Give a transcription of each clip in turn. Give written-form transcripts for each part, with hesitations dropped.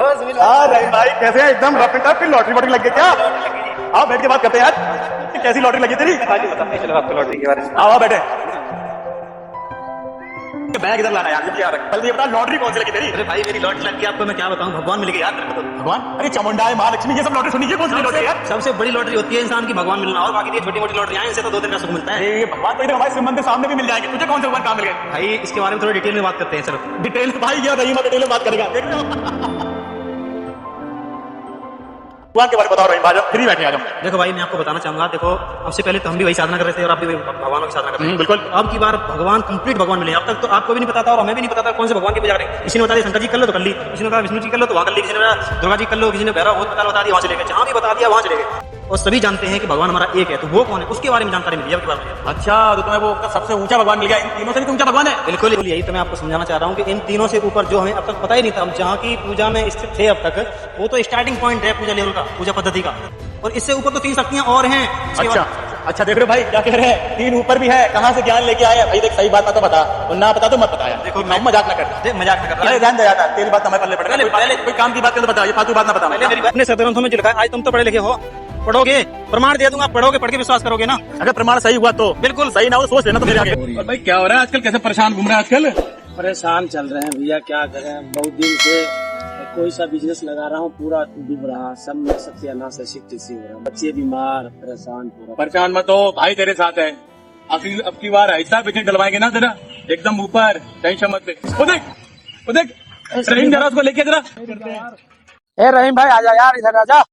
रहीम भाई कैसे है? एकदम रफ एंड टफ। फिर लॉटरी वॉटरी लग गई क्या? आओ बैठ के बात करते हैं यार। कैसी लॉटरी लगी तेरी? चलो आपको लॉटरी के बारे में। आओ बैठे। बैग इधर लाना यार, क्या रख। पहले ये बता लॉटरी कौन सी लगी तेरी? अरे भाई मेरी लॉटरी लग गई, आपको मैं क्या बताऊं, भगवान मिल गए यार मेरे को तो। भगवान? अरे चामुंडा है, महालक्ष्मी, ये सब लॉटरी सुनी, ये कौन सी लॉटरी यार? सबसे बड़ी लॉटरी होती है इंसान की भगवान मिलना, और बाकी ये छोटी मोटी लॉटरी आए इनसे तो 2 दिन का सुख मिलता है। ये भगवान तो इधर हमारे शिव मंदिर सामने भी मिल जाएंगे, तुझे कौन से भगवान कहाँ मिल गए? भाई इसके बारे में थोड़ी डिटेल में बात करते हैं। चलो डिटेल भाई, ये रहीम डिटेल में बात करेगा, देख रहे हो? भगवान के बारे में बताओ रहीम भाई, फ्री बैठे आज हम। देखो भाई मैं आपको बताना चाहूंगा, देखो अब से पहले तो हम भी वही साधना कर रहे थे और आप भी भगवानों की साधना कर रहे हैं। बिल्कुल। अब की बार भगवान कंप्लीट भगवान मिले। अब तक तो आपको भी नहीं पता था और हमें भी नहीं पता था कौन से भगवान की पूजा करें। किसी ने बता दिया शंकर जी कर लो तो कर ली, किसी ने बताया विष्णु जी कर लो तो वहां कर ली, किसी ने बताया दुर्गा जी कर लो, किसी ने भैरव बहुत बता दिया वहां चले गए, जहां भी बता दिया वहां चले गए। और सभी जानते हैं कि भगवान हमारा एक है, तो वो कौन है उसके बारे में जानकारी मिली अब की बार। अच्छा, तो तुम्हें वो सबसे ऊंचा भगवान मिल गया, इन तीनों से भी ऊंचा भगवान है? बिल्कुल यही तो मैं आपको समझाना चाह रहा हूँ कि इन तीनों से ऊपर जो हमें अब तक पता ही नहीं था, हम जहाँ की पूजा में स्थित थे अब तक, वो तो स्टार्टिंग पॉइंट है पूजा लेवल का, पूजा पद्धति का, और इससे ऊपर तो 3 शक्तियां और हैं। अच्छा देख रहे हो भाई क्या कह रहे हैं, 3 ऊपर भी है, कहाँ से ज्ञान लेके आया भाई? देख सही बात तो बता, और ना पता तो मत बताया। देखो मैं मजाक ना कर, मजाक न कर, अरे ध्यान दे जाता, तेरी बात हमें पल्ले पड़े। पहले कोई काम की बात कर बता, ये फालतू बात ना बता। मेरी अपने सदग्रंथों में जो लिखा है, आज तुम तो पढ़े लिखे हो, पढ़ोगे प्रमाण दे दूंगा, पढ़ोगे पढ़ के विश्वास करोगे ना। अगर प्रमाण सही हुआ तो बिल्कुल सही ना हो सोच लेना तो मेरे आगे। और भाई क्या हो रहा है आजकल, कैसे परेशान घूम रहा है आजकल? परेशान चल रहे हैं भैया, क्या करें, बहुत दिन से कोई सा बिजनेस लगा रहा हूँ, पूरा डूब रहा, सब में सत्यानाश है, शिफ्ट हो रहा, बच्चे बीमार, परेशान पूरा। परेशान मत हो भाई, तेरे साथ है। अब की बार ऐसा बिजनेस डलवाएंगे ना तेरा एकदम ऊपर, टेंशन मत ले। वो देख रहीम, जरा उसको लेके जरा। ए रहीम भाई आजा यार, इधर आजा।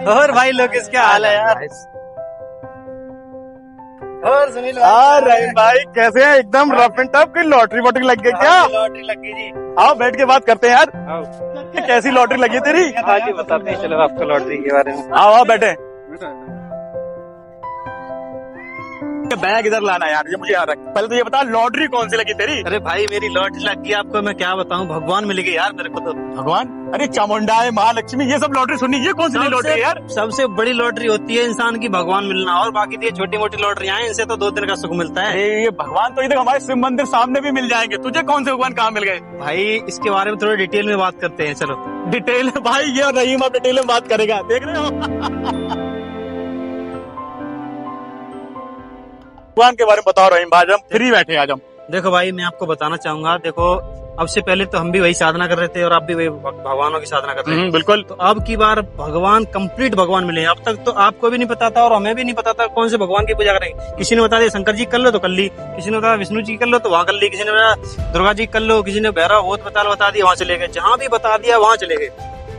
और भाई लोग इसका हाल है यार। और सुनील रहीम भाई कैसे है? एकदम रफ एंड टफ। की लॉटरी वॉटरी लग गई क्या? लॉटरी लग गई जी। आओ बैठ के बात करते हैं यार। कैसी लॉटरी लगी तेरी? हाँ जी बताते हैं, चलो आपको लॉटरी के बारे में। आओ बैठे। बैग इधर लाना यार, ये मुझे याद रख। पहले तो ये बता लॉटरी कौन सी लगी तेरी? अरे भाई मेरी लॉटरी लग गई, आपको मैं क्या बताऊं, भगवान मिल गए यार मेरे को तो। भगवान? अरे चामुंडा है, महालक्ष्मी, ये सब लॉटरी सुनी, ये कौन सी लॉटरी है यार? सबसे बड़ी लॉटरी होती है इंसान की भगवान मिलना, और बाकी ये छोटी मोटी लॉटरी आए इनसे तो 2 दिन का सुख मिलता है। ये भगवान तो इधर हमारे शिव मंदिर सामने भी मिल जाएंगे, तुझे कौन से भगवान कहाँ मिल गए? भाई इसके बारे में थोड़ी डिटेल में बात करते हैं। चलो डिटेल भाई, ये रहीम अब डिटेल में बात करेगा, देख रहे हो? भगवान के बारे में बताओ रहीम भाई, हम फ्री बैठे आज हम। देखो भाई मैं आपको बताना चाहूंगा, देखो अब से पहले तो हम भी वही साधना कर रहे थे और आप भी वही भगवानों की साधना कर रहे हैं। बिल्कुल। तो अब की बार भगवान कंप्लीट भगवान मिले। अब तक तो आपको भी नहीं पता था और हमें भी नहीं पता था कौन से भगवान की पूजा करेंगे। किसी ने बता दिया शंकर जी कर लो तो कर ली, किसी ने बताया विष्णु जी कर लो तो वहां कर ली, किसी ने बताया दुर्गा जी कर लो, किसी ने भैरव बहुत बता दिया वहां चले गए, जहां भी बता दिया वहां चले गए।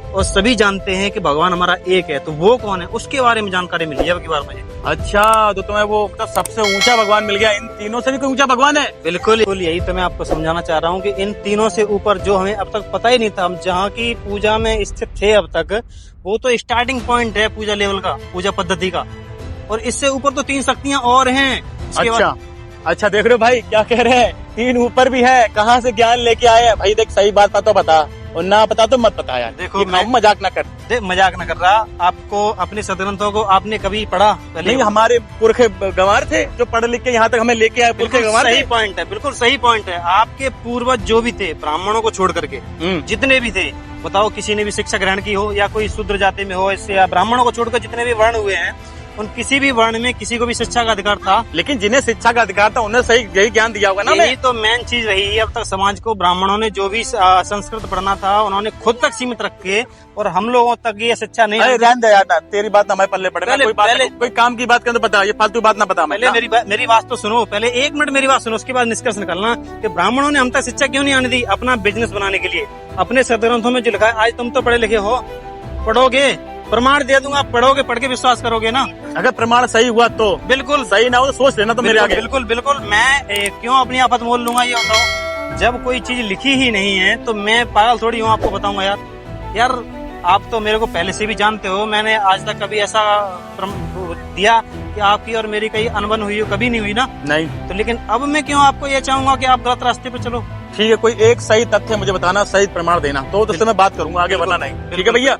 और सभी जानते हैं कि भगवान हमारा एक है, तो वो कौन है उसके बारे में जानकारी मिली है अब की बार मुझे। अच्छा, तो तुम्हें वो तो सबसे ऊंचा भगवान मिल गया, इन तीनों से भी कोई ऊंचा भगवान है? बिल्कुल यही तो मैं आपको समझाना चाह रहा हूँ कि इन तीनों से ऊपर जो हमें अब तक पता ही नहीं था, हम जहाँ की पूजा में स्थित थे अब तक, वो तो स्टार्टिंग पॉइंट है पूजा लेवल का, पूजा पद्धति का, और इससे ऊपर तो 3 शक्तियां और हैं। अच्छा देख रहे हो भाई क्या कह रहे हैं, 3 ऊपर भी है, कहाँ से ज्ञान लेके आए हैं भाई? देख सही बात तो बता, और ना पता तो मत पता यार। देखो मैं मजाक ना कर। मजाक न कर रहा, आपको अपने सदग्रंथों को आपने कभी पढ़ा पहले? नहीं, हमारे पुरखे गंवार थे जो पढ़ लिख के यहाँ तक हमें लेके आए, पुरखे गंवार। सही पॉइंट है, बिल्कुल सही पॉइंट है। आपके पूर्वज जो भी थे, ब्राह्मणों को छोड़ करके जितने भी थे, बताओ किसी ने भी शिक्षा ग्रहण की हो या कोई शूद्र जाति में हो, इससे या ब्राह्मणों को छोड़कर जितने भी वर्ण हुए हैं, उन किसी भी वर्ण में किसी को भी शिक्षा का अधिकार था। लेकिन जिन्हें शिक्षा का अधिकार था उन्हें सही यही ज्ञान दिया होगा ना। यही तो मेन चीज रही है अब तक समाज को। ब्राह्मणों ने जो भी संस्कृत पढ़ना था उन्होंने खुद तक सीमित रख के, और हम लोगों तक ये शिक्षा नहीं। रहने दे यार, तेरी बात ना हमारे पल्ले पड़े। कोई काम की बात कर तो बता, ये फालतू बात ना बता। पहले मेरी बात तो सुनो, पहले 1 मिनट मेरी बात सुनो, उसके बाद निष्कर्ष निकालना कि ब्राह्मणों ने हम तक शिक्षा क्यों नहीं आने दी अपना बिजनेस बनाने के लिए। अपने सदग्रंथों में जो लिखा है, आज तुम तो पढ़े लिखे हो, पढ़ोगे प्रमाण दे दूंगा, पढ़ोगे पढ़ के विश्वास करोगे ना। अगर प्रमाण सही हुआ तो बिल्कुल, सही ना हो तो सोच लेना तो मेरे आगे। बिल्कुल मैं क्यों अपनी आफत मोल लूंगा, ये बताओ। जब कोई चीज लिखी ही नहीं है तो मैं पागल थोड़ी हूँ आपको बताऊंगा यार। आप तो मेरे को पहले से भी जानते हो, मैंने आज तक कभी ऐसा दिया कि आपकी और मेरी कहीं अनबन हुई हो, कभी नहीं हुई ना। नहीं तो लेकिन अब मैं क्यों आपको ये चाहूंगा कि आप गलत रास्ते पे चलो। ठीक है, कोई एक सही तथ्य मुझे बताना, सही प्रमाण देना, तो उससे मैं बात करूंगा आगे, वरना नहीं। ठीक है भैया।